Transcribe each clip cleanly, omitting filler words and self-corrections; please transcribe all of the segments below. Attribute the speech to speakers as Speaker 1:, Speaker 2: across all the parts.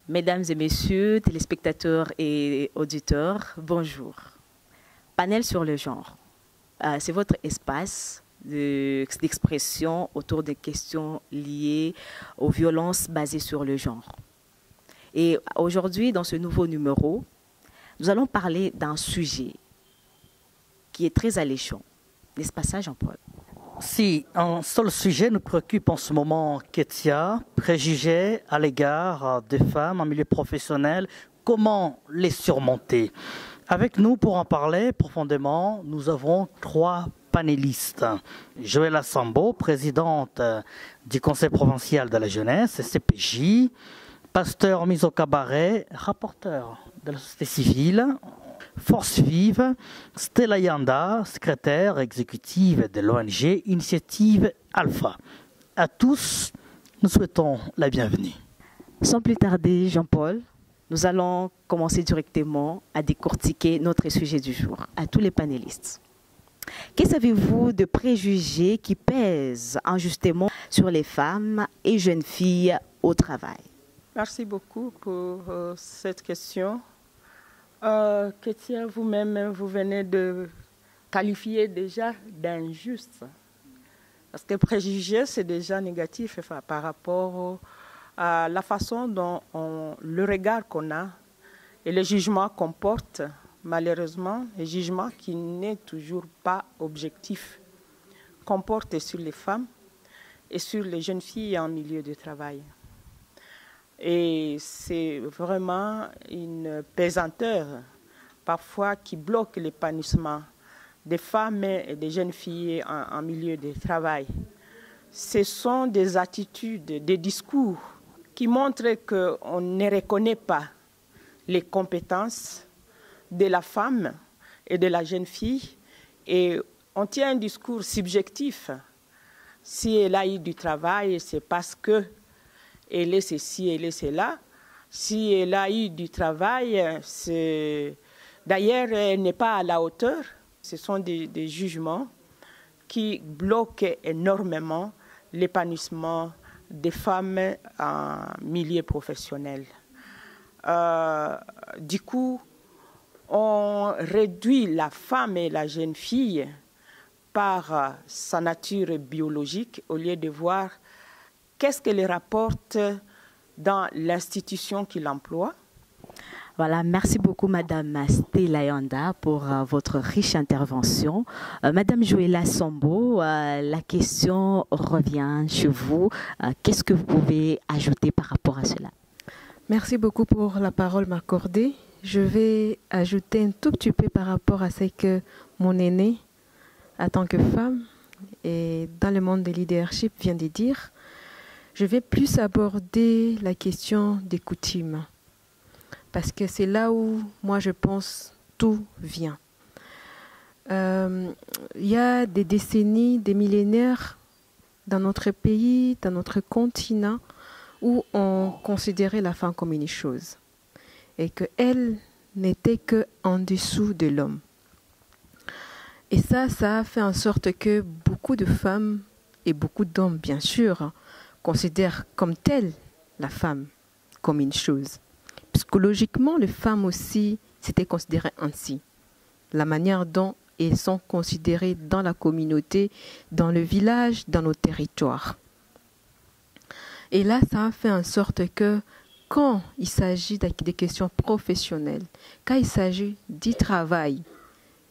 Speaker 1: Mesdames et messieurs, téléspectateurs et auditeurs, bonjour. Panel sur le genre. C'est votre espace d'expression autour des questions liées aux violences basées sur le genre. Et aujourd'hui, dans ce nouveau numéro, nous allons parler d'un sujet qui est très alléchant. N'est-ce pas ça, Jean-Paul?
Speaker 2: Si un seul sujet nous préoccupe en ce moment, Ketia, préjugés à l'égard des femmes en milieu professionnel, comment les surmonter? Avec nous pour en parler profondément, nous avons 3 panélistes. Joëlla Sambo, présidente du Conseil provincial de la jeunesse, CPJ, Pasteur Miso Cabaret, rapporteur de la société civile, Force Vive, Stella Yanda, secrétaire exécutive de l'ONG Initiative Alpha. À tous, nous souhaitons la bienvenue.
Speaker 1: Sans plus tarder, Jean-Paul, nous allons commencer directement à décortiquer notre sujet du jour, à tous les panélistes. Qu'est-ce que savez-vous de préjugés qui pèsent injustement sur les femmes et jeunes filles au travail?
Speaker 3: Merci beaucoup pour cette question. Ketia, vous-même, vous venez de qualifier déjà d'injuste. Parce que préjugé, c'est déjà négatif par rapport à la façon dont le regard qu'on a et le jugement qu'on porte, malheureusement, le jugement qui n'est toujours pas objectif, qu'on porte sur les femmes et sur les jeunes filles en milieu de travail. Et c'est vraiment une pesanteur, parfois, qui bloque l'épanouissement des femmes et des jeunes filles en milieu de travail. Ce sont des attitudes, des discours qui montrent qu'on ne reconnaît pas les compétences de la femme et de la jeune fille. Et on tient un discours subjectif. Si elle a eu du travail, c'est parce que elle est ceci, elle est cela. Si elle a eu du travail, d'ailleurs, elle n'est pas à la hauteur. Ce sont des jugements qui bloquent énormément l'épanouissement des femmes en milieu professionnel. Du coup, on réduit la femme et la jeune fille par sa nature biologique au lieu de voir qu'est-ce qu'elle rapporte dans l'institution qui l'emploie.
Speaker 1: Voilà, merci beaucoup Madame Stella Yanda pour votre riche intervention. Madame Joëlla Sambo, la question revient chez vous. Qu'est-ce que vous pouvez ajouter par rapport à cela?
Speaker 4: Merci beaucoup pour la parole m'accordée. Je vais ajouter un tout petit peu par rapport à ce que mon aîné, en tant que femme et dans le monde du leadership, vient de dire. Je vais plus aborder la question des coutumes, parce que c'est là où, moi, je pense, tout vient. Il y a des décennies, des millénaires dans notre pays, dans notre continent, où on considérait la femme comme une chose et qu'elle n'était qu'en dessous de l'homme. Et ça a fait en sorte que beaucoup de femmes et beaucoup d'hommes, bien sûr, considèrent comme telle la femme comme une chose. Psychologiquement, les femmes aussi s'étaient considérées ainsi. La manière dont elles sont considérées dans la communauté, dans le village, dans nos territoires. Et là, ça a fait en sorte que quand il s'agit des questions professionnelles, quand il s'agit du travail,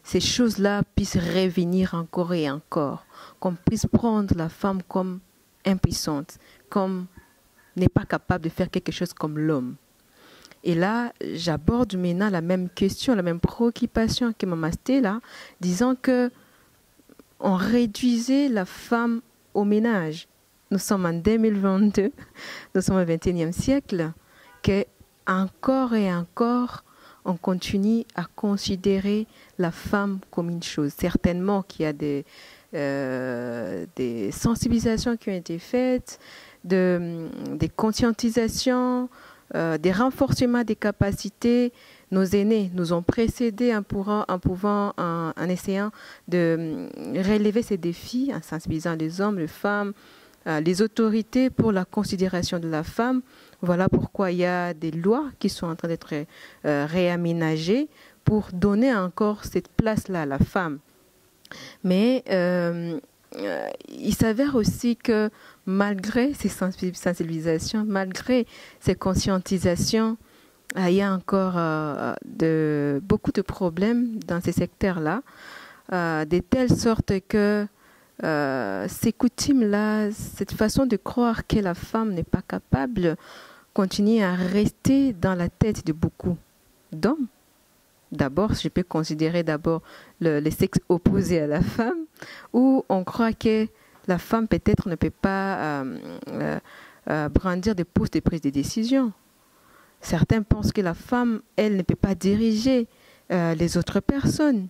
Speaker 4: ces choses-là puissent revenir encore et encore, qu'on puisse prendre la femme comme impuissante, comme n'est pas capable de faire quelque chose comme l'homme. Et là, j'aborde maintenant la même question, la même préoccupation que Maman Stella, disant que on réduisait la femme au ménage. Nous sommes en 2022, nous sommes au XXIe siècle, que encore et encore, on continue à considérer la femme comme une chose. Certainement qu'il y a des sensibilisations qui ont été faites, des conscientisations, des renforcements des capacités. Nos aînés nous ont précédés en essayant de relever ces défis, en sensibilisant les hommes, les femmes, les autorités pour la considération de la femme. Voilà pourquoi il y a des lois qui sont en train d'être réaménagées pour donner encore cette place-là à la femme. Mais il s'avère aussi que malgré ces sensibilisations, malgré ces conscientisations, il y a encore beaucoup de problèmes dans ces secteurs-là, de telle sorte que ces coutumes-là, cette façon de croire que la femme n'est pas capable, continue à rester dans la tête de beaucoup d'hommes. D'abord, je peux considérer d'abord le sexe opposé à la femme, où on croit que la femme peut-être ne peut pas brandir des postes de prise de décision. Certains pensent que la femme, elle, ne peut pas diriger les autres personnes.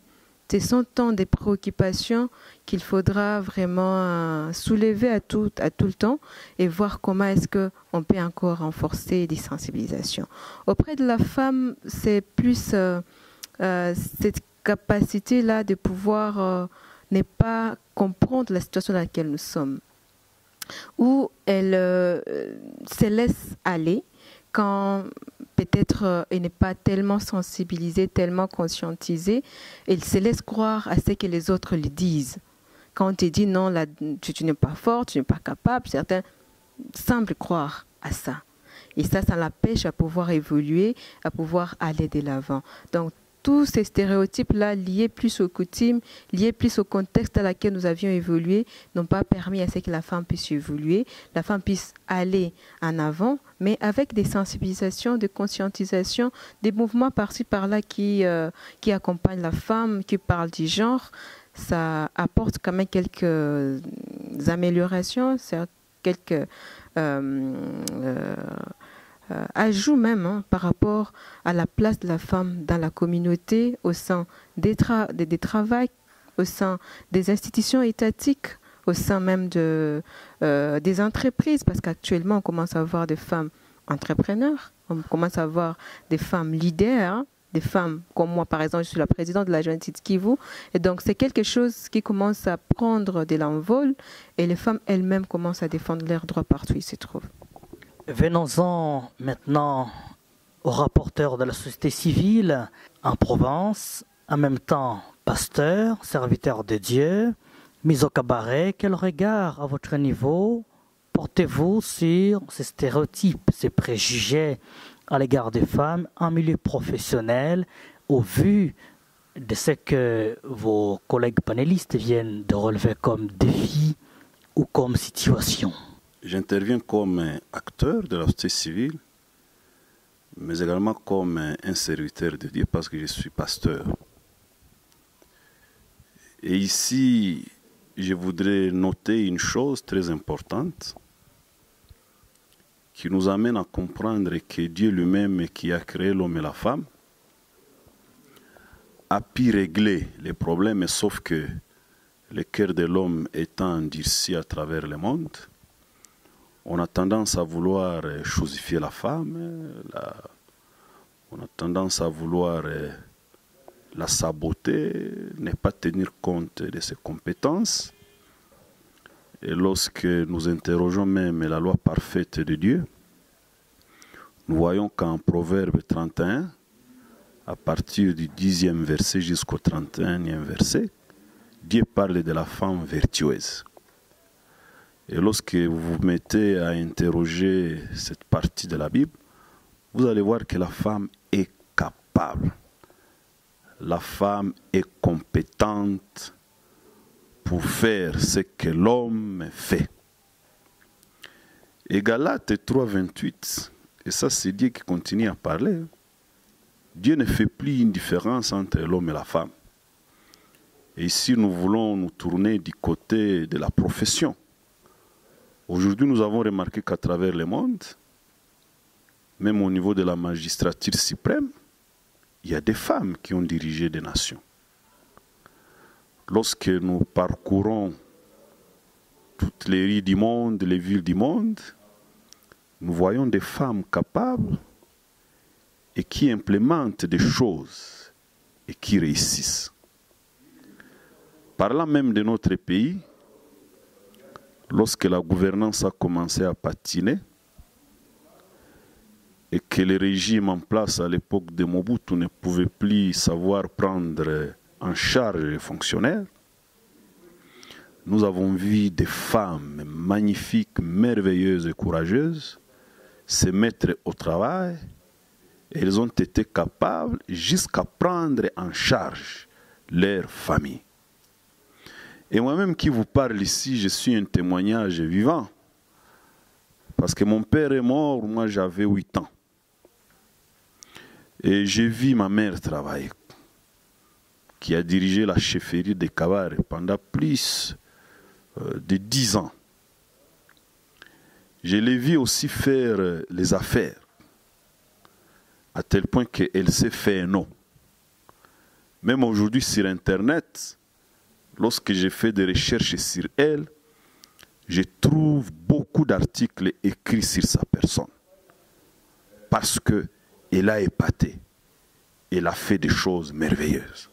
Speaker 4: Ce sont tant des préoccupations qu'il faudra vraiment soulever à tout le temps et voir comment est-ce qu'on peut encore renforcer des sensibilisations. Auprès de la femme, c'est plus cette capacité-là de pouvoir ne pas comprendre la situation dans laquelle nous sommes, où elle se laisse aller quand peut-être elle n'est pas tellement sensibilisée, tellement conscientisée, elle se laisse croire à ce que les autres lui disent. Quand on te dit non, là, tu n'es pas forte, tu n'es pas capable, certains semblent croire à ça. Et ça l'empêche à pouvoir évoluer, à pouvoir aller de l'avant. Donc, tous ces stéréotypes-là, liés plus aux coutumes, liés plus au contexte dans lequel nous avions évolué, n'ont pas permis à ce que la femme puisse évoluer, la femme puisse aller en avant, mais avec des sensibilisations, des conscientisations, des mouvements par-ci par-là qui accompagnent la femme, qui parlent du genre. Ça apporte quand même quelques améliorations, quelques ajout même par rapport à la place de la femme dans la communauté, au sein des travaux, au sein des institutions étatiques, au sein même des entreprises, parce qu'actuellement on commence à voir des femmes entrepreneurs, on commence à voir des femmes leaders, des femmes comme moi par exemple, je suis la présidente de la jeune Sud Kivu, et donc c'est quelque chose qui commence à prendre de l'envol et les femmes elles-mêmes commencent à défendre leurs droits partout où ils se trouvent.
Speaker 2: Venons-en maintenant au rapporteur de la société civile en Provence, en même temps pasteur, serviteur de Dieu, mis au cabaret. Quel regard à votre niveau portez-vous sur ces stéréotypes, ces préjugés à l'égard des femmes en milieu professionnel au vu de ce que vos collègues panélistes viennent de relever comme défi ou comme situation?
Speaker 5: J'interviens comme acteur de la société civile, mais également comme un serviteur de Dieu parce que je suis pasteur. Et ici, je voudrais noter une chose très importante qui nous amène à comprendre que Dieu lui-même qui a créé l'homme et la femme a pu régler les problèmes, sauf que le cœur de l'homme étant endurci à travers le monde, on a tendance à vouloir chosifier la femme, on a tendance à vouloir la saboter, ne pas tenir compte de ses compétences. Et lorsque nous interrogeons même la loi parfaite de Dieu, nous voyons qu'en Proverbe 31, à partir du 10e verset jusqu'au 31e verset, Dieu parle de la femme vertueuse. Et lorsque vous vous mettez à interroger cette partie de la Bible, vous allez voir que la femme est capable. La femme est compétente pour faire ce que l'homme fait. Et Galates 3,28, et ça c'est Dieu qui continue à parler, Dieu ne fait plus une différence entre l'homme et la femme. Et ici nous voulons nous tourner du côté de la profession. Aujourd'hui, nous avons remarqué qu'à travers le monde, même au niveau de la magistrature suprême, il y a des femmes qui ont dirigé des nations. Lorsque nous parcourons toutes les rues du monde, les villes du monde, nous voyons des femmes capables et qui implémentent des choses et qui réussissent. Parlant même de notre pays, lorsque la gouvernance a commencé à patiner et que le régime en place à l'époque de Mobutu ne pouvait plus savoir prendre en charge les fonctionnaires, nous avons vu des femmes magnifiques, merveilleuses et courageuses se mettre au travail et elles ont été capables jusqu'à prendre en charge leur famille. Et moi-même qui vous parle ici, je suis un témoignage vivant. Parce que mon père est mort, moi j'avais 8 ans. Et j'ai vu ma mère travailler, qui a dirigé la chefferie de Kabare pendant plus de 10 ans. Je l'ai vu aussi faire les affaires, à tel point qu'elle s'est fait un nom. Même aujourd'hui sur Internet, lorsque j'ai fait des recherches sur elle, je trouve beaucoup d'articles écrits sur sa personne. Parce qu'elle a épaté, elle a fait des choses merveilleuses.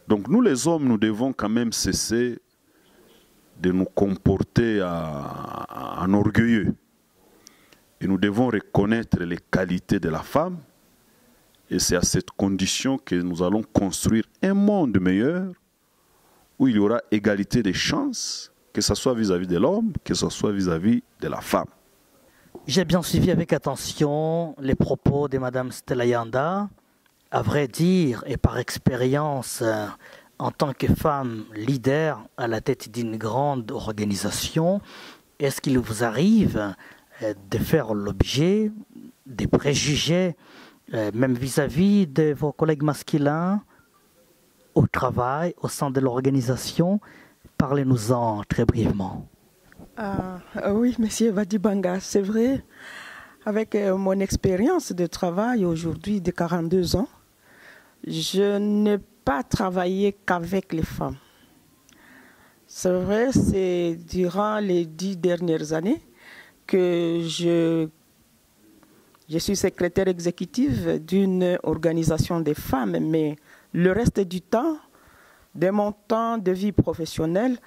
Speaker 5: Donc nous les hommes, nous devons quand même cesser de nous comporter en orgueilleux. Et nous devons reconnaître les qualités de la femme. Et c'est à cette condition que nous allons construire un monde meilleur où il y aura égalité des chances, que ce soit vis-à-vis de l'homme, que ce soit vis-à-vis de la femme.
Speaker 2: J'ai bien suivi avec attention les propos de Mme Stella Yanda. À vrai dire, et par expérience, en tant que femme leader à la tête d'une grande organisation, est-ce qu'il vous arrive de faire l'objet des préjugés, même vis-à-vis de vos collègues masculins, au travail, au sein de l'organisation? Parlez-nous-en très brièvement.
Speaker 3: Oui, monsieur Vadibanga, c'est vrai. Avec mon expérience de travail aujourd'hui de 42 ans, je n'ai pas travaillé qu'avec les femmes. C'est vrai, c'est durant les 10 dernières années que je suis secrétaire exécutive d'une organisation des femmes, mais le reste du temps, de mon temps de vie professionnelle,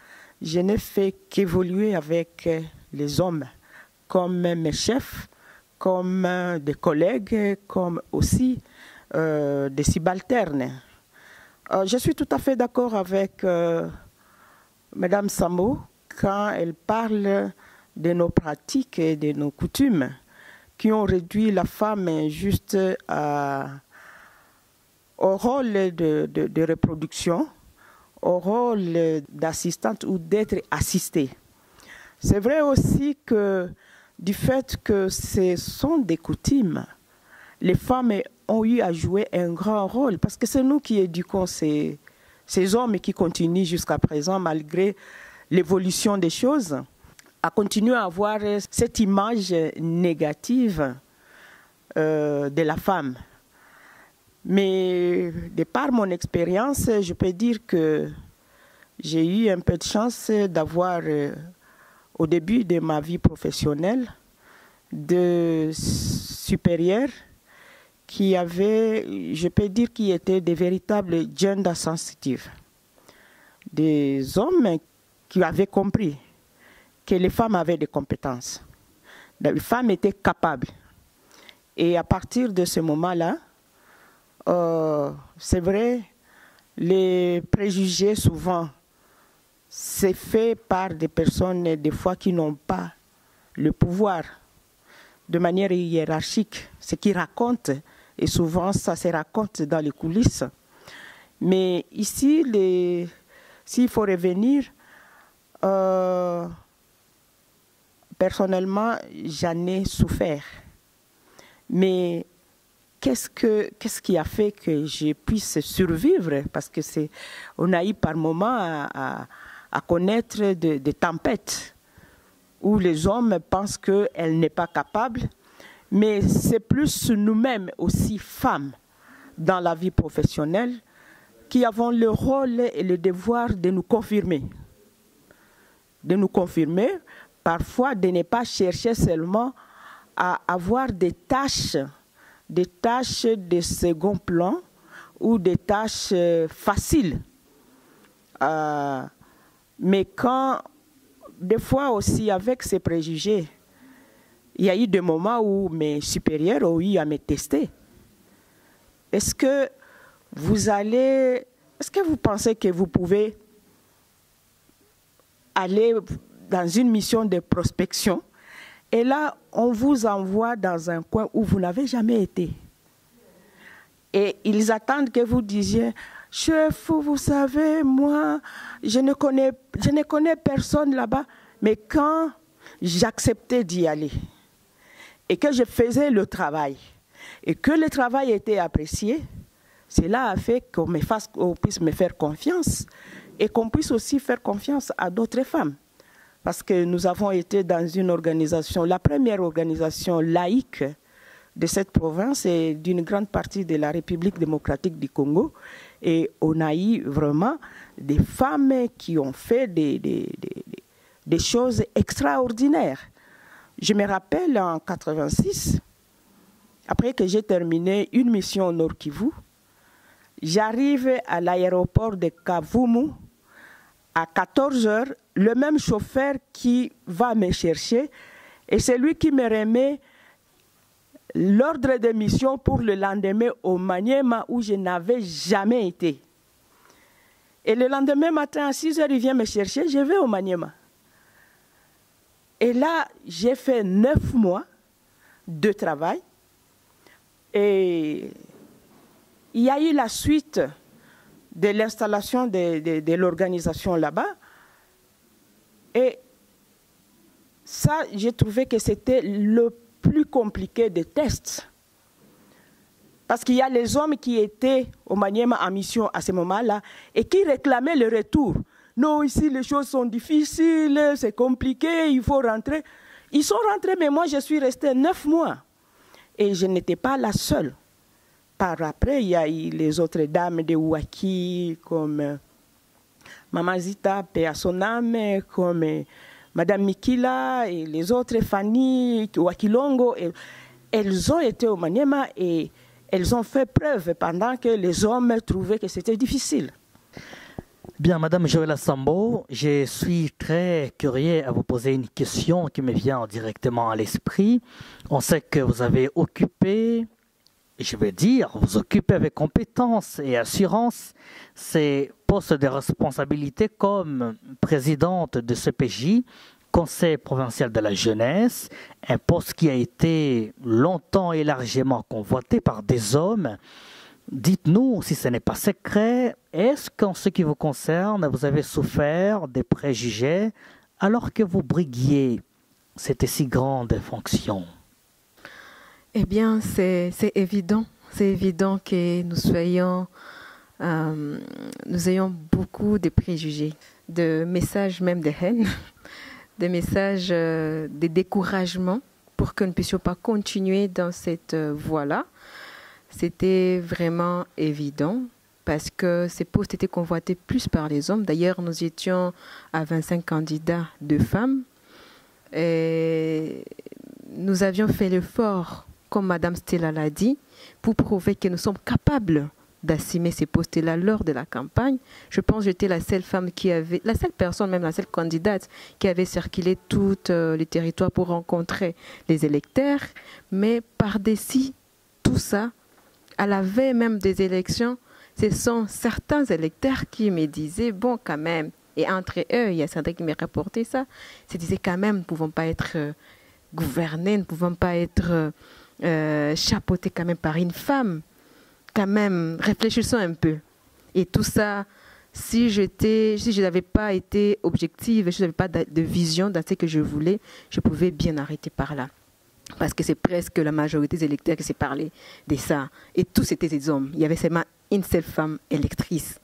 Speaker 3: je n'ai fait qu'évoluer avec les hommes, comme mes chefs, comme des collègues, comme aussi des subalternes. Je suis tout à fait d'accord avec Mme Samo quand elle parle de nos pratiques et de nos coutumes qui ont réduit la femme juste au rôle de reproduction, au rôle d'assistante ou d'être assistée. C'est vrai aussi que du fait que ce sont des coutumes, les femmes ont eu à jouer un grand rôle parce que c'est nous qui éduquons ces hommes qui continuent jusqu'à présent, malgré l'évolution des choses, à continuer à avoir cette image négative de la femme. Mais de par mon expérience, je peux dire que j'ai eu un peu de chance d'avoir, au début de ma vie professionnelle, de supérieurs qui avaient, je peux dire, qui étaient des véritables gender sensitive. Des hommes qui avaient compris que les femmes avaient des compétences. Les femmes étaient capables. Et à partir de ce moment-là, c'est vrai, les préjugés souvent, c'est fait par des personnes des fois qui n'ont pas le pouvoir de manière hiérarchique, ce qu'ils racontent, et souvent ça se raconte dans les coulisses. Mais ici, s'il faut revenir, personnellement, j'en ai souffert. Mais qu'est-ce qui a fait que je puisse survivre? Parce que on a eu par moments à connaître des tempêtes où les hommes pensent qu'elle n'est pas capable, mais c'est plus nous-mêmes aussi, femmes, dans la vie professionnelle, qui avons le rôle et le devoir de nous confirmer. De nous confirmer, parfois de ne pas chercher seulement à avoir des tâches de second plan ou des tâches faciles. Mais quand des fois aussi, avec ces préjugés, il y a eu des moments où mes supérieurs ont eu à me tester. Est-ce que vous pensez que vous pouvez aller dans une mission de prospection et là, on vous envoie dans un coin où vous n'avez jamais été. Et ils attendent que vous disiez, chef, vous savez, moi, je ne connais personne là-bas. Mais quand j'acceptais d'y aller et que je faisais le travail et que le travail était apprécié, cela a fait qu'on puisse me faire confiance et qu'on puisse aussi faire confiance à d'autres femmes. Parce que nous avons été dans une organisation, la première organisation laïque de cette province et d'une grande partie de la République démocratique du Congo. Et on a eu vraiment des femmes qui ont fait des choses extraordinaires. Je me rappelle en 1986, après que j'ai terminé une mission au Nord Kivu, j'arrive à l'aéroport de Kavumu à 14 h, le même chauffeur qui va me chercher et c'est lui qui me remet l'ordre de mission pour le lendemain au Maniema où je n'avais jamais été. Et le lendemain matin à 6 h, il vient me chercher, je vais au Maniema. Et là, j'ai fait 9 mois de travail et il y a eu la suite de l'installation de l'organisation là-bas. Et ça, j'ai trouvé que c'était le plus compliqué des tests. Parce qu'il y a les hommes qui étaient au Maniema en mission à ce moment-là et qui réclamaient le retour. Non, ici les choses sont difficiles, c'est compliqué, il faut rentrer. Ils sont rentrés, mais moi je suis restée 9 mois. Et je n'étais pas la seule. Par après, il y a eu les autres dames de Ouaki, comme Maman Zita, paix à son âme, comme Madame Mikila et les autres, Fanny, Ouakilongo. Elles ont été au Maniema et elles ont fait preuve pendant que les hommes trouvaient que c'était difficile.
Speaker 2: Bien, Madame Joëlla Sambo, je suis très curieux à vous poser une question qui me vient directement à l'esprit. On sait que vous avez occupé, je vais dire, vous occupez avec compétence et assurance ces postes de responsabilité comme présidente de CPJ, Conseil provincial de la jeunesse, un poste qui a été longtemps et largement convoité par des hommes. Dites-nous, si ce n'est pas secret, est-ce qu'en ce qui vous concerne, vous avez souffert des préjugés alors que vous briguiez cette si grande fonction?
Speaker 4: Eh bien, c'est évident. C'est évident que nous ayons beaucoup de préjugés, de messages même de haine, des messages de découragement pour que nous ne puissions pas continuer dans cette voie-là. C'était vraiment évident parce que ces postes étaient convoités plus par les hommes. D'ailleurs, nous étions à 25 candidats de femmes et nous avions fait l'effort, comme Madame Stella l'a dit, pour prouver que nous sommes capables d'assumer ces postes-là lors de la campagne. Je pense que j'étais la seule femme la seule personne, même la seule candidate qui avait circulé tous les territoires pour rencontrer les électeurs. Mais par-dessus tout ça, à la veille même des élections, ce sont certains électeurs qui me disaient, bon quand même, et entre eux, il y a certains qui me rapportaient ça, se disaient quand même, nous ne pouvons pas être gouvernés, nous ne pouvons pas être chapeautés quand même par une femme. Quand même, réfléchissons un peu. Et tout ça, si je n'avais pas été objective, si je n'avais pas de vision dans ce que je voulais, je pouvais bien arrêter par là. Parce que c'est presque la majorité des électeurs qui s'est parlé de ça. Et tous étaient des hommes. Il y avait seulement une seule femme électrice.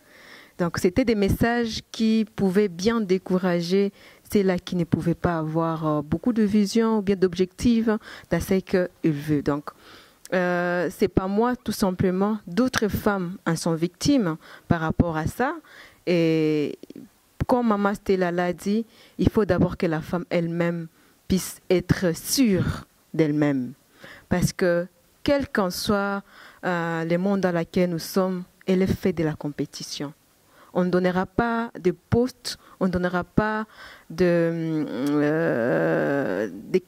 Speaker 4: Donc c'était des messages qui pouvaient bien décourager ceux-là qui ne pouvaient pas avoir beaucoup de vision ou bien d'objectifs dans ce qu'ils veulent. Donc c'est pas moi, tout simplement. D'autres femmes en sont victimes par rapport à ça. Et comme Maman Stella l'a dit, il faut d'abord que la femme elle-même puisse être sûre d'elle-même. Parce que quel qu'en soit le monde dans lequel nous sommes, elle est fait de la compétition. On ne donnera pas de poste, on ne donnera pas de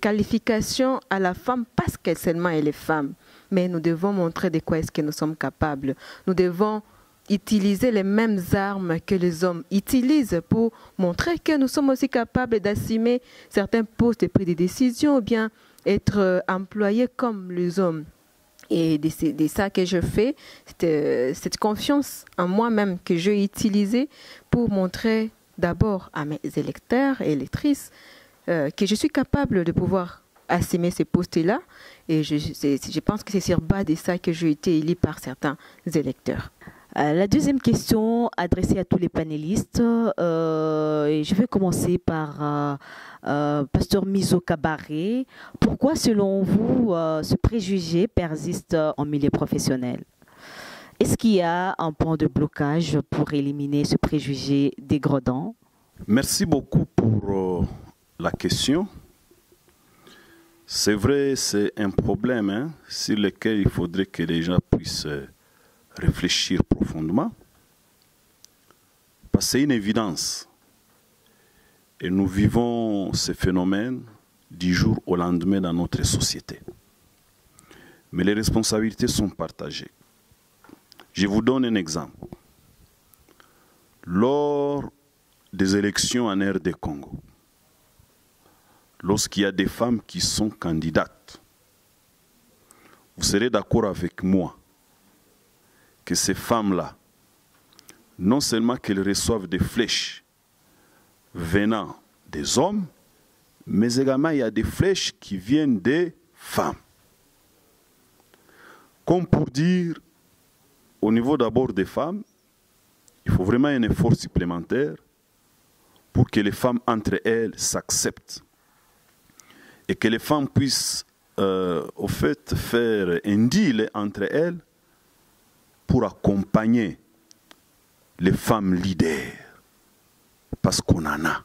Speaker 4: qualifications à la femme parce qu'elle seulement elle est femme. Mais nous devons montrer de quoi est-ce que nous sommes capables. Nous devons utiliser les mêmes armes que les hommes utilisent pour montrer que nous sommes aussi capables d'assumer certains postes de prise de décision ou bien être employés comme les hommes. Et c'est ça que je fais, cette confiance en moi-même que j'ai utilisée pour montrer d'abord à mes électeurs et électrices que je suis capable de pouvoir assumer ces postes-là. Et je pense que c'est sur base de ça que j'ai été élue par certains électeurs.
Speaker 1: La deuxième question adressée à tous les panélistes, et je vais commencer par Pasteur Mizo Kabaré. Pourquoi, selon vous, ce préjugé persiste en milieu professionnel? Est-ce qu'il y a un point de blocage pour éliminer ce préjugé dégradant?
Speaker 5: Merci beaucoup pour la question. C'est vrai, c'est un problème sur lequel il faudrait que les gens puissent réfléchir profondément, parce que c'est une évidence. Et nous vivons ces phénomènes du jour au lendemain dans notre société. Mais les responsabilités sont partagées. Je vous donne un exemple. Lors des élections en RD Congo, lorsqu'il y a des femmes qui sont candidates, vous serez d'accord avec moi que ces femmes-là, non seulement qu'elles reçoivent des flèches venant des hommes, mais également il y a des flèches qui viennent des femmes. Comme pour dire, au niveau d'abord des femmes, il faut vraiment un effort supplémentaire pour que les femmes entre elles s'acceptent et que les femmes puissent au fait faire un deal entre elles pour accompagner les femmes leaders, parce qu'on en a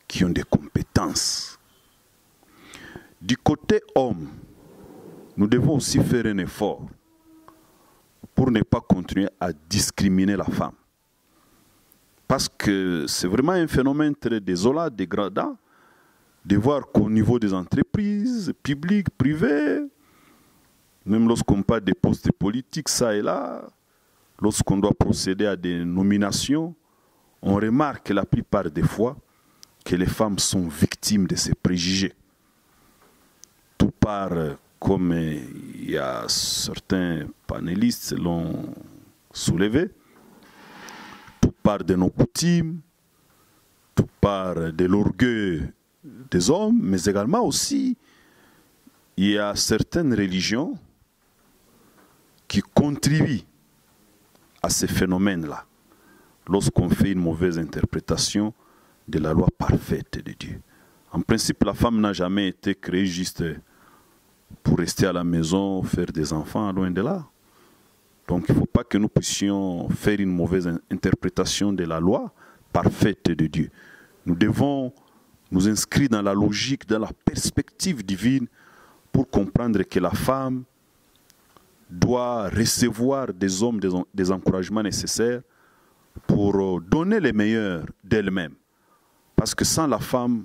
Speaker 5: qui ont des compétences. Du côté homme, nous devons aussi faire un effort pour ne pas continuer à discriminer la femme. Parce que c'est vraiment un phénomène très désolant, dégradant, de voir qu'au niveau des entreprises, publiques, privées, même lorsqu'on parle des postes politiques, ça et là, lorsqu'on doit procéder à des nominations, on remarque la plupart des fois que les femmes sont victimes de ces préjugés. Tout part, comme il y a certains panélistes l'ont soulevé, tout part de nos coutumes, tout part de l'orgueil des hommes, mais également aussi, il y a certaines religions qui contribuent à ces phénomènes-là, lorsqu'on fait une mauvaise interprétation de la loi parfaite de Dieu. En principe, la femme n'a jamais été créée juste pour rester à la maison, faire des enfants, loin de là. Donc il ne faut pas que nous puissions faire une mauvaise interprétation de la loi parfaite de Dieu. Nous devons nous inscrire dans la logique, dans la perspective divine, pour comprendre que la femme doit recevoir des hommes, des encouragements nécessaires pour donner les meilleurs d'elle-même. Parce que sans la femme,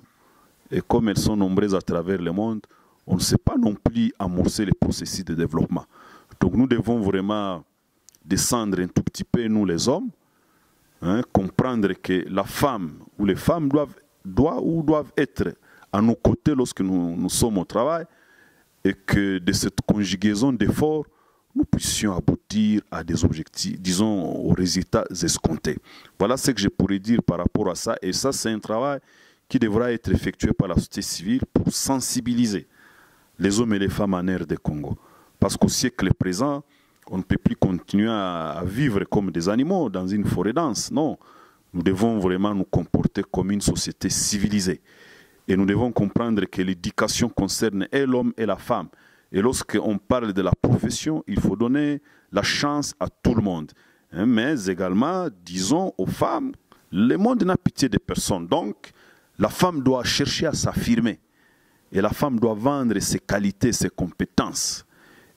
Speaker 5: et comme elles sont nombreuses à travers le monde, on ne sait pas non plus amorcer les processus de développement. Donc nous devons vraiment descendre un tout petit peu, nous les hommes, comprendre que la femme ou les femmes doivent être à nos côtés lorsque nous sommes au travail, et que de cette conjugaison d'efforts, nous puissions aboutir à des objectifs, disons, aux résultats escomptés. Voilà ce que je pourrais dire par rapport à ça. Et ça, c'est un travail qui devra être effectué par la société civile pour sensibiliser les hommes et les femmes en RD Congo. Parce qu'au siècle présent, on ne peut plus continuer à vivre comme des animaux dans une forêt dense. Non, nous devons vraiment nous comporter comme une société civilisée. Et nous devons comprendre que l'éducation concerne et l'homme et la femme. Et lorsqu'on parle de la profession, il faut donner la chance à tout le monde. Mais également, disons aux femmes, le monde n'a pitié de personne. Donc, la femme doit chercher à s'affirmer. Et la femme doit vendre ses qualités, ses compétences.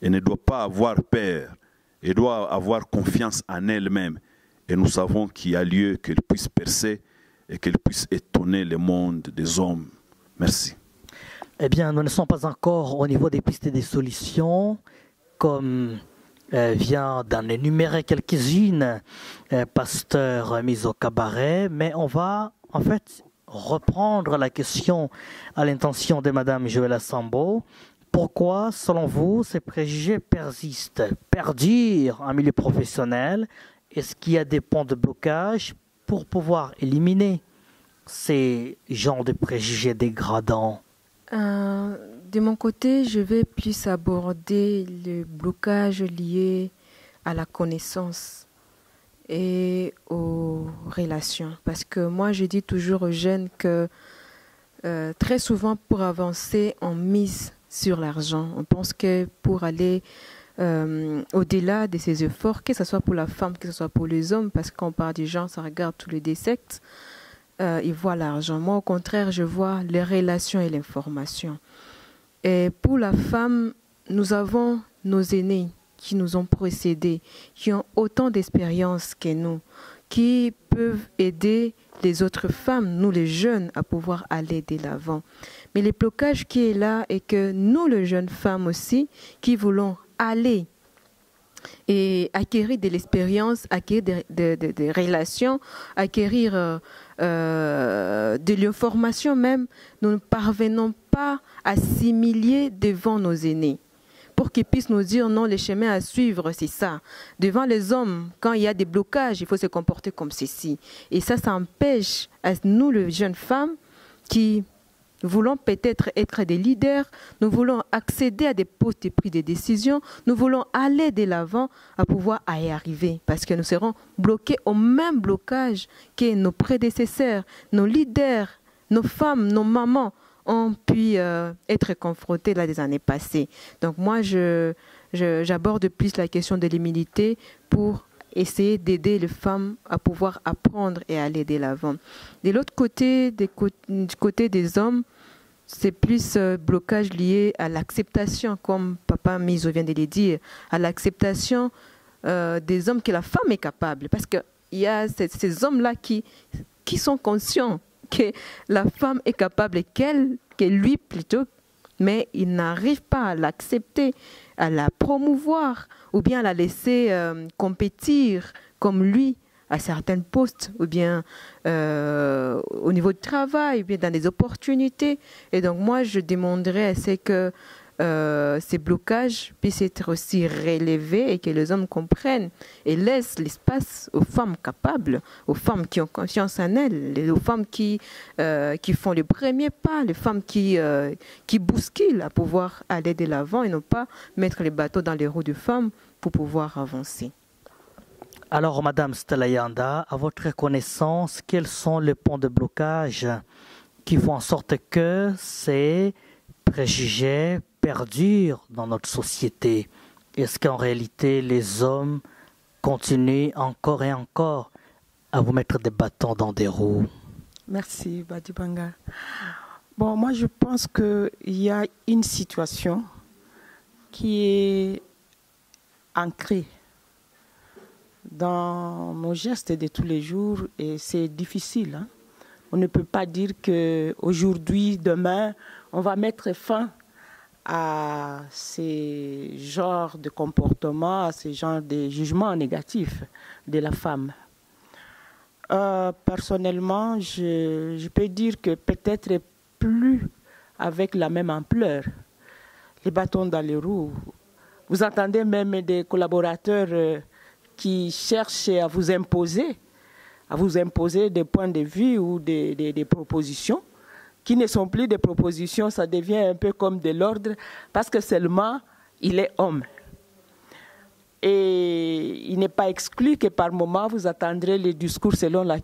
Speaker 5: Elle ne doit pas avoir peur. Elle doit avoir confiance en elle-même. et nous savons qu'il y a lieu qu'elle puisse percer et qu'elle puisse étonner le monde des hommes. Merci.
Speaker 2: Eh bien, nous ne sommes pas encore au niveau des pistes et des solutions, comme vient d'en énumérer quelques-unes, pasteur Mizo Cabaret, mais on va en fait reprendre la question à l'intention de Madame Joëlla Sambo. Pourquoi, selon vous, ces préjugés persistent, perdurent en milieu professionnel? Est-ce qu'il y a des points de blocage pour pouvoir éliminer ces genres de préjugés dégradants?
Speaker 4: De mon côté, je vais plus aborder le blocage lié à la connaissance et aux relations. Parce que moi, je dis toujours aux jeunes que très souvent, pour avancer, on mise sur l'argent. On pense que pour aller au-delà de ces efforts, que ce soit pour la femme, que ce soit pour les hommes, parce qu'on parle des gens, ça regarde tous les deux sexes, ils voient l'argent. Moi, au contraire, je vois les relations et l'information. Et pour la femme, nous avons nos aînés qui nous ont précédés, qui ont autant d'expérience que nous, qui peuvent aider les autres femmes, nous les jeunes, à pouvoir aller de l'avant. Mais le blocage qui est là est que nous, les jeunes femmes aussi, qui voulons aller et acquérir de l'expérience, acquérir des relations, acquérir de l'information même, nous ne parvenons pas à s'humilier devant nos aînés pour qu'ils puissent nous dire non, les chemins à suivre, c'est ça. Devant les hommes, quand il y a des blocages, il faut se comporter comme ceci. Et ça empêche à nous, les jeunes femmes, qui voulons peut-être être des leaders, nous voulons accéder à des postes de prise de décision, nous voulons aller de l'avant à pouvoir y arriver parce que nous serons bloqués au même blocage que nos prédécesseurs, nos leaders, nos femmes, nos mamans ont pu être confrontés là des années passées. Donc moi, j'aborde plus la question de l'humilité pour essayer d'aider les femmes à pouvoir apprendre et aller de l'avant. De l'autre côté, du côté des hommes, c'est plus blocage lié à l'acceptation, comme Papa Mizo vient de le dire, à l'acceptation des hommes que la femme est capable. Parce qu'il y a ces hommes-là qui sont conscients que la femme est capable, que lui plutôt, mais ils n'arrivent pas à l'accepter, à la promouvoir ou bien à la laisser compétir comme lui à certains postes ou bien au niveau du travail ou bien dans des opportunités. Et donc moi, je demanderais à ce que ces blocages puissent être aussi relevés et que les hommes comprennent et laissent l'espace aux femmes capables, aux femmes qui ont confiance en elles, aux femmes qui font le premier pas, les femmes qui bousculent à pouvoir aller de l'avant et non pas mettre les bateaux dans les roues des femmes pour pouvoir avancer.
Speaker 2: Alors, Madame Stella Yanda, à votre connaissance, quels sont les points de blocage qui font en sorte que ces préjugés perdurent dans notre société? Est-ce qu'en réalité, les hommes continuent encore et encore à vous mettre des bâtons dans des roues?
Speaker 3: Merci, Badibanga. Bon, moi, je pense qu'il y a une situation qui est ancrée dans nos gestes de tous les jours et c'est difficile. Hein? On ne peut pas dire qu'aujourd'hui, demain, on va mettre fin à ces genres de comportements, à ces genres de jugements négatifs de la femme. Personnellement, je peux dire que peut-être plus avec la même ampleur, les bâtons dans les roues. Vous entendez même des collaborateurs qui cherchent à vous imposer des points de vue ou des propositions qui ne sont plus des propositions, ça devient un peu comme de l'ordre parce que seulement il est homme. Et il n'est pas exclu que par moment vous attendrez les discours selon la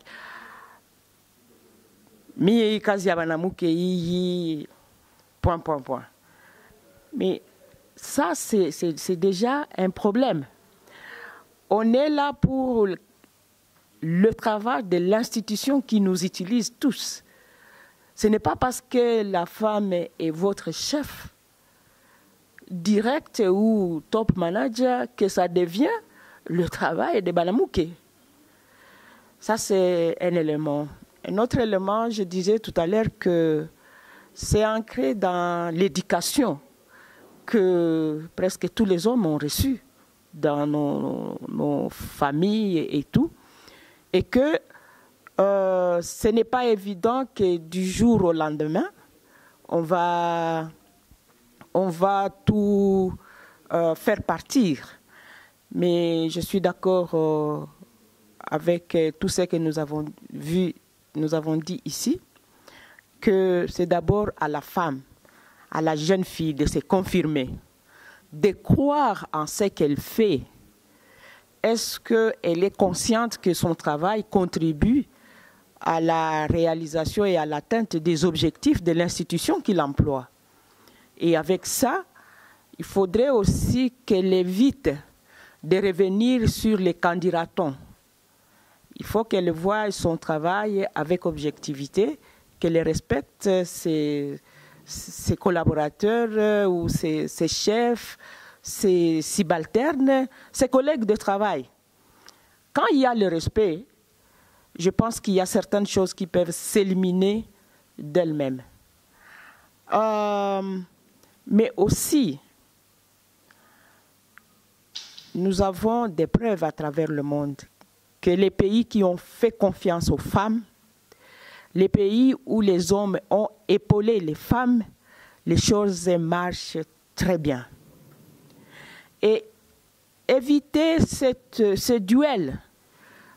Speaker 3: point. Mais ça, c'est déjà un problème. On est là pour le travail de l'institution qui nous utilise tous. Ce n'est pas parce que la femme est votre chef direct ou top manager que ça devient le travail de Balamouké. Ça, c'est un élément. Un autre élément, je disais tout à l'heure que c'est ancré dans l'éducation que presque tous les hommes ont reçue dans nos familles et tout. Et que ce n'est pas évident que du jour au lendemain, on va tout faire partir. Mais je suis d'accord avec tout ce que nous avons vu, nous avons dit ici, que c'est d'abord à la femme, à la jeune fille de se confirmer, de croire en ce qu'elle fait. Est-ce qu'elle est consciente que son travail contribue à la réalisation et à l'atteinte des objectifs de l'institution qui l'emploie? Et avec ça, il faudrait aussi qu'elle évite de revenir sur les candidatons. Il faut qu'elle voie son travail avec objectivité, qu'elle respecte ses collaborateurs ou ses chefs, ses subalternes, ses collègues de travail. Quand il y a le respect, je pense qu'il y a certaines choses qui peuvent s'éliminer d'elles-mêmes. Mais aussi, nous avons des preuves à travers le monde que les pays qui ont fait confiance aux femmes, les pays où les hommes ont épaulé les femmes, les choses marchent très bien. Et éviter ce duel.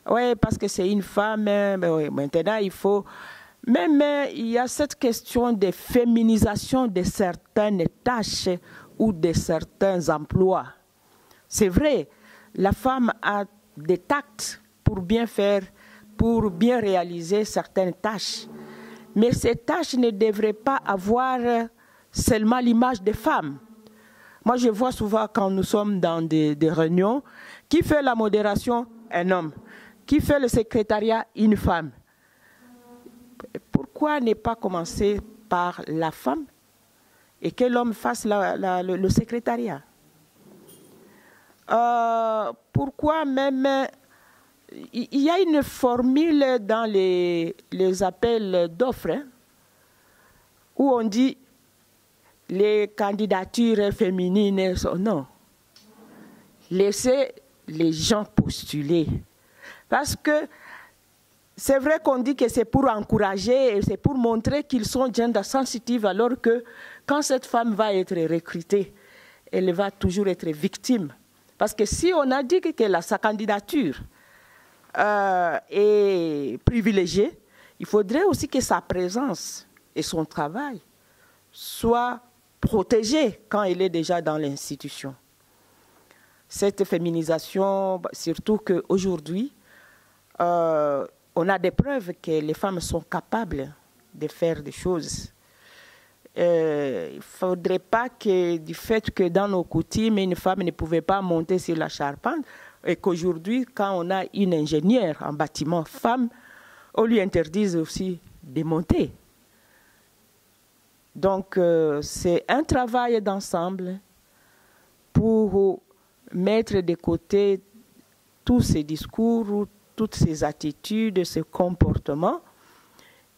Speaker 3: Oui, parce que c'est une femme, oui, maintenant il faut... Même il y a cette question de féminisation de certaines tâches ou de certains emplois. C'est vrai, la femme a des tacts pour bien faire, pour bien réaliser certaines tâches. Mais ces tâches ne devraient pas avoir seulement l'image des femmes. Moi, je vois souvent quand nous sommes dans des réunions, qui fait la modération? Un homme. Qui fait le secrétariat? Une femme. Pourquoi ne pas commencer par la femme et que l'homme fasse le secrétariat? Pourquoi même... Il y a une formule dans les appels d'offres où on dit les candidatures féminines. Non. Laissez les gens postuler. Parce que c'est vrai qu'on dit que c'est pour encourager et c'est pour montrer qu'ils sont gender sensitive, alors que quand cette femme va être recrutée, elle va toujours être victime. Parce que si on a dit que sa candidature est privilégiée, il faudrait aussi que sa présence et son travail soient protégés quand elle est déjà dans l'institution. Cette féminisation, surtout qu'aujourd'hui, on a des preuves que les femmes sont capables de faire des choses. Il ne faudrait pas que du fait que dans nos coutumes, une femme ne pouvait pas monter sur la charpente, et qu'aujourd'hui, quand on a une ingénieure en bâtiment femme, on lui interdise aussi de monter. Donc, c'est un travail d'ensemble pour mettre de côté tous ces discours, toutes ces attitudes, ces comportements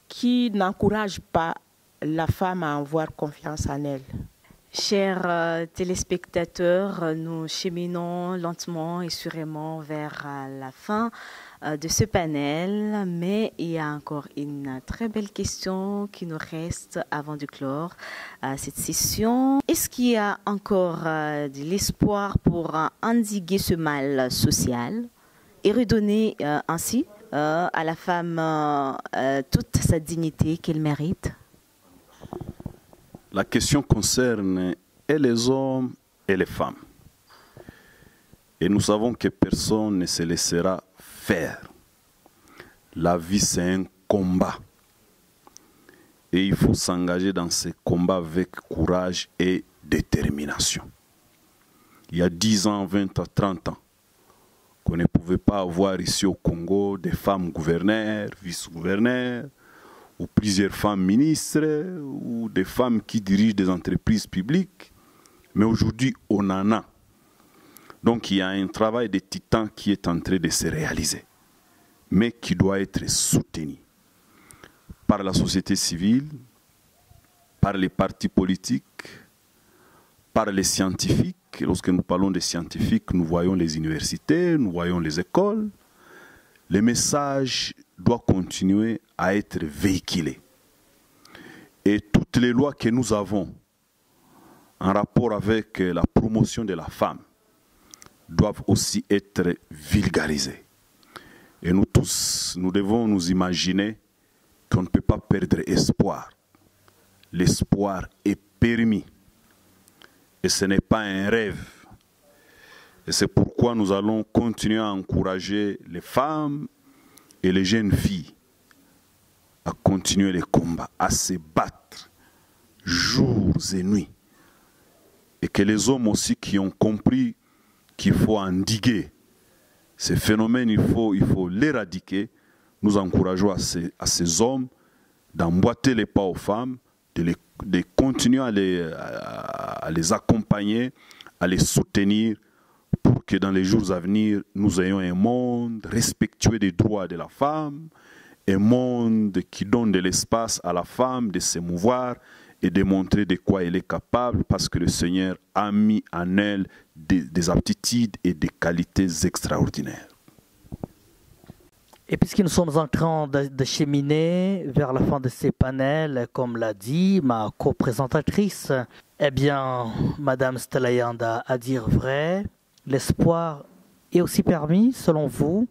Speaker 3: qui n'encouragent pas la femme à avoir confiance en elle.
Speaker 1: Chers téléspectateurs, nous cheminons lentement et sûrement vers la fin de ce panel, mais il y a encore une très belle question qui nous reste avant de clore cette session. Est-ce qu'il y a encore de l'espoir pour endiguer ce mal social et redonner ainsi à la femme toute sa dignité qu'elle mérite?
Speaker 5: La question concerne et les hommes et les femmes. Et nous savons que personne ne se laissera faire. La vie, c'est un combat. Et il faut s'engager dans ce combat avec courage et détermination. Il y a 10 ans, 20 ans, 30 ans, qu'on ne pouvait pas avoir ici au Congo des femmes gouverneurs, vice-gouverneurs, ou plusieurs femmes ministres, ou des femmes qui dirigent des entreprises publiques. Mais aujourd'hui, on en a. Donc il y a un travail de titan qui est en train de se réaliser. mais qui doit être soutenu par la société civile, par les partis politiques, par les scientifiques. Lorsque nous parlons des scientifiques, nous voyons les universités, nous voyons les écoles. Le message doit continuer à être véhiculé. Et toutes les lois que nous avons en rapport avec la promotion de la femme doivent aussi être vulgarisées. Et nous tous, nous devons nous imaginer qu'on ne peut pas perdre espoir. L'espoir est permis. Et ce n'est pas un rêve. Et c'est pourquoi nous allons continuer à encourager les femmes et les jeunes filles à continuer les combats, à se battre jours et nuits. Et que les hommes aussi qui ont compris qu'il faut endiguer ces phénomènes, il faut l'éradiquer. Nous encourageons à ces hommes d'emboîter les pas aux femmes, de continuer à les accompagner, à les soutenir, pour que dans les jours à venir, nous ayons un monde respectueux des droits de la femme, un monde qui donne de l'espace à la femme de s'émouvoir et de montrer de quoi elle est capable, parce que le Seigneur a mis en elle des aptitudes et des qualités extraordinaires.
Speaker 2: Et puisque nous sommes en train de cheminer vers la fin de ces panels, comme l'a dit ma co-présentatrice, eh bien, Madame Stelayanda, à dire vrai, l'espoir est aussi permis, selon vous,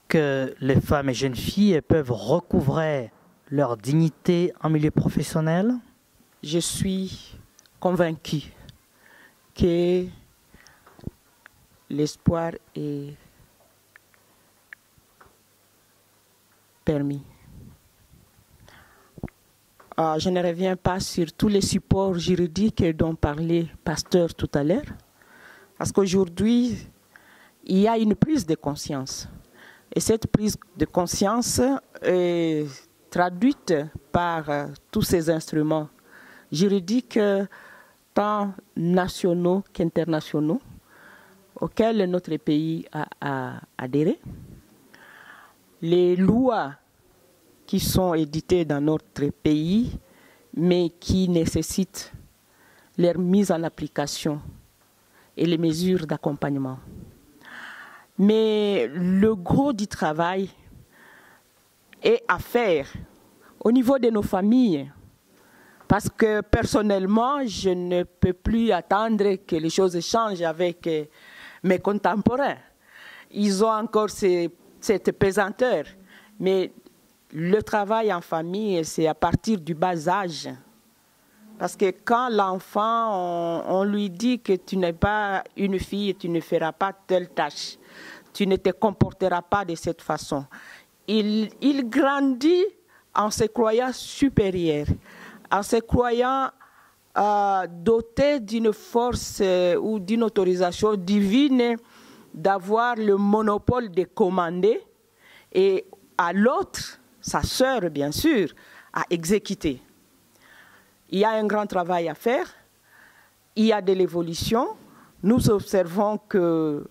Speaker 2: que les femmes et jeunes filles peuvent recouvrer leur dignité en milieu professionnel?
Speaker 3: Je suis convaincue que l'espoir est permis. Je ne reviens pas sur tous les supports juridiques dont parlait Pasteur tout à l'heure, parce qu'aujourd'hui, il y a une prise de conscience. Et cette prise de conscience est traduite par tous ces instruments juridiques, tant nationaux qu'internationaux, auxquels notre pays a adhéré. Les lois qui sont éditées dans notre pays, mais qui nécessitent leur mise en application et les mesures d'accompagnement. Mais le gros du travail est à faire au niveau de nos familles, parce que personnellement, je ne peux plus attendre que les choses changent avec mes contemporains. Ils ont encore cette pesanteur, mais le travail en famille, c'est à partir du bas âge. Parce que quand l'enfant, on lui dit que tu n'es pas une fille et tu ne feras pas telle tâche, tu ne te comporteras pas de cette façon, il grandit en se croyant supérieur, en se croyant doté d'une force ou d'une autorisation divine d'avoir le monopole de commander, et à l'autre, sa sœur bien sûr, à exécuter. Il y a un grand travail à faire, il y a de l'évolution. Nous observons qu'il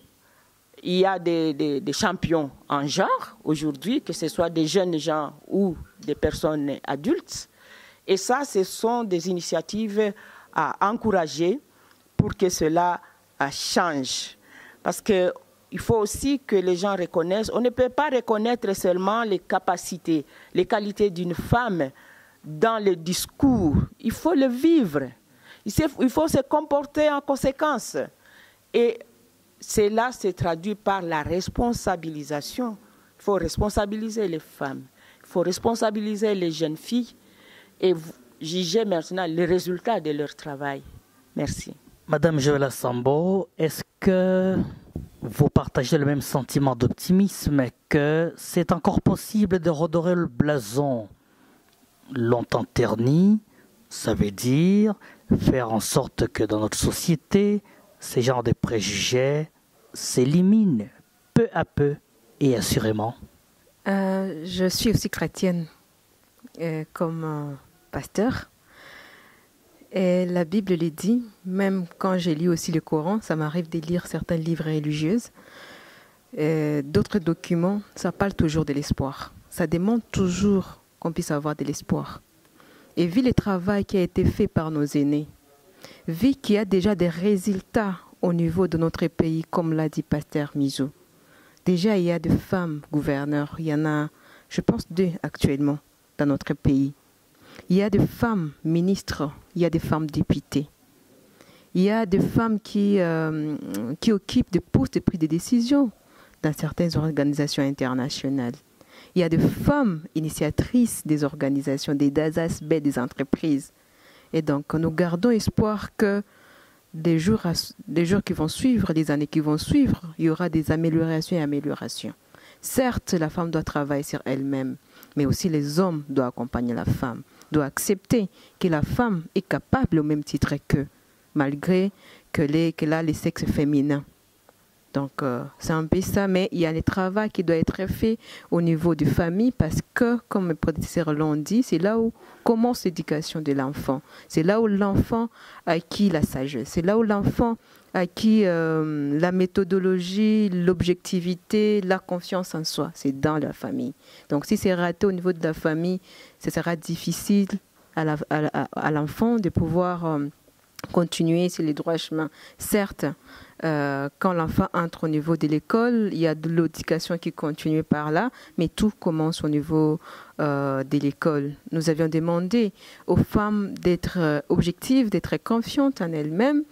Speaker 3: y a des champions en genre aujourd'hui, que ce soit des jeunes gens ou des personnes adultes. Et ça, ce sont des initiatives à encourager pour que cela change. Parce qu'il faut aussi que les gens reconnaissent, on ne peut pas reconnaître seulement les capacités, les qualités d'une femme dans le discours. Il faut le vivre. Il faut se comporter en conséquence. Et cela se traduit par la responsabilisation. Il faut responsabiliser les femmes. Il faut responsabiliser les jeunes filles et juger maintenant les résultats de leur travail. Merci.
Speaker 2: Madame Joëlla Sambo, est-ce que vous partagez le même sentiment d'optimisme que c'est encore possible de redorer le blason longtemps terni? Ça veut dire faire en sorte que dans notre société, ces genres de préjugés s'éliminent peu à peu et assurément.
Speaker 4: Je suis aussi chrétienne comme pasteur. Et la Bible le dit, même quand j'ai lu aussi le Coran, ça m'arrive de lire certains livres religieux. d'autres documents, ça parle toujours de l'espoir. Ça demande toujours qu'on puisse avoir de l'espoir. Et vu le travail qui a été fait par nos aînés, vu qu'il y a déjà des résultats au niveau de notre pays, comme l'a dit Pasteur Mizo, déjà il y a des femmes gouverneurs, il y en a, je pense, 2 actuellement dans notre pays. Il y a des femmes ministres, il y a des femmes députées. Il y a des femmes qui occupent des postes de prise de décision dans certaines organisations internationales. Il y a des femmes initiatrices des organisations, des aspects des entreprises. Et donc, nous gardons espoir que les jours qui vont suivre, les années qui vont suivre, il y aura des améliorations et améliorations. Certes, la femme doit travailler sur elle-même, mais aussi les hommes doivent accompagner la femme, doivent accepter que la femme est capable au même titre qu'eux, malgré qu'elle a les sexes féminins. Donc, c'est un peu ça, mais il y a le travail qui doit être fait au niveau de famille parce que, comme mes prédécesseurs l'ont dit, c'est là où commence l'éducation de l'enfant. C'est là où l'enfant acquit la sagesse. C'est là où l'enfant acquit la méthodologie, l'objectivité, la confiance en soi. C'est dans la famille. Donc, si c'est raté au niveau de la famille, ce sera difficile à l'enfant de pouvoir continuer sur les droits chemins. Certes, quand l'enfant entre au niveau de l'école, il y a de l'éducation qui continue par là, mais tout commence au niveau de l'école. Nous avions demandé aux femmes d'être objectives, d'être confiantes en elles-mêmes,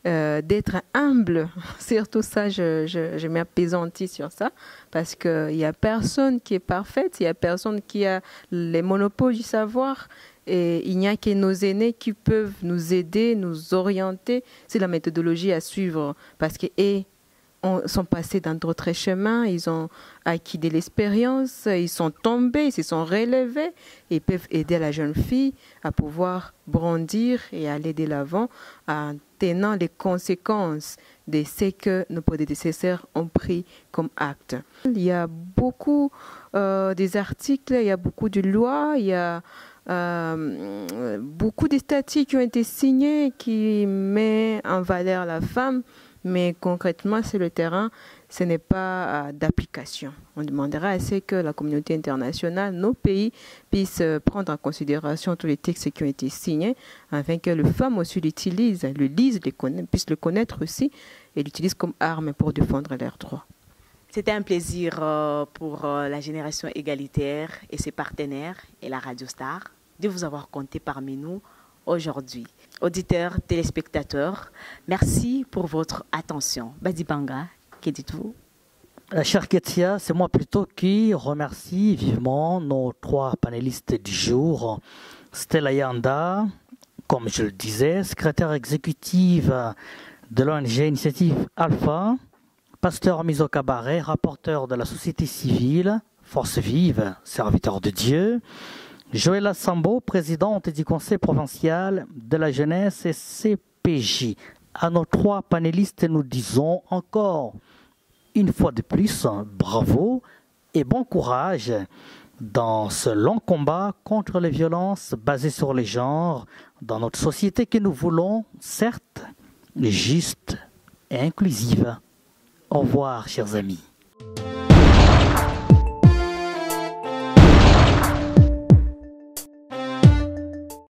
Speaker 4: d'être humbles. Surtout ça, je m'apaisantis sur ça, parce qu'il n'y a personne qui est parfaite, il n'y a personne qui a les monopoles du savoir. Et il n'y a que nos aînés qui peuvent nous aider, nous orienter. C'est la méthodologie à suivre parce qu'ils sont passés dans d'autres chemins, ils ont acquis de l'expérience, ils sont tombés, ils se sont relevés et peuvent aider la jeune fille à pouvoir bondir et aller de l'avant en tenant les conséquences de ce que nos prédécesseurs ont pris comme acte. Il y a beaucoup des articles, il y a beaucoup de lois, il y a beaucoup de statuts qui ont été signés qui mettent en valeur la femme, mais concrètement sur le terrain, ce n'est pas d'application. On demandera à ce que la communauté internationale, nos pays, puissent prendre en considération tous les textes qui ont été signés, afin que les femmes aussi l'utilisent, le lisent, puissent le connaître aussi, et l'utilisent comme arme pour défendre leurs droits.
Speaker 1: C'était un plaisir pour la génération égalitaire et ses partenaires et la Radio Star de vous avoir compté parmi nous aujourd'hui. Auditeurs, téléspectateurs, merci pour votre attention. Badibanga, que dites-vous?
Speaker 2: Chère Ketia, c'est moi plutôt qui remercie vivement nos 3 panélistes du jour. Stella Yanda, comme je le disais, secrétaire exécutive de l'ONG Initiative Alpha. Pasteur Mizo Cabaret, rapporteur de la société civile, Force Vive, serviteur de Dieu. Joëlla Sambo, présidente du conseil provincial de la jeunesse et CPJ. À nos 3 panélistes, nous disons encore une fois de plus, bravo et bon courage dans ce long combat contre les violences basées sur les genres dans notre société que nous voulons, certes, juste et inclusive. Au revoir, chers amis.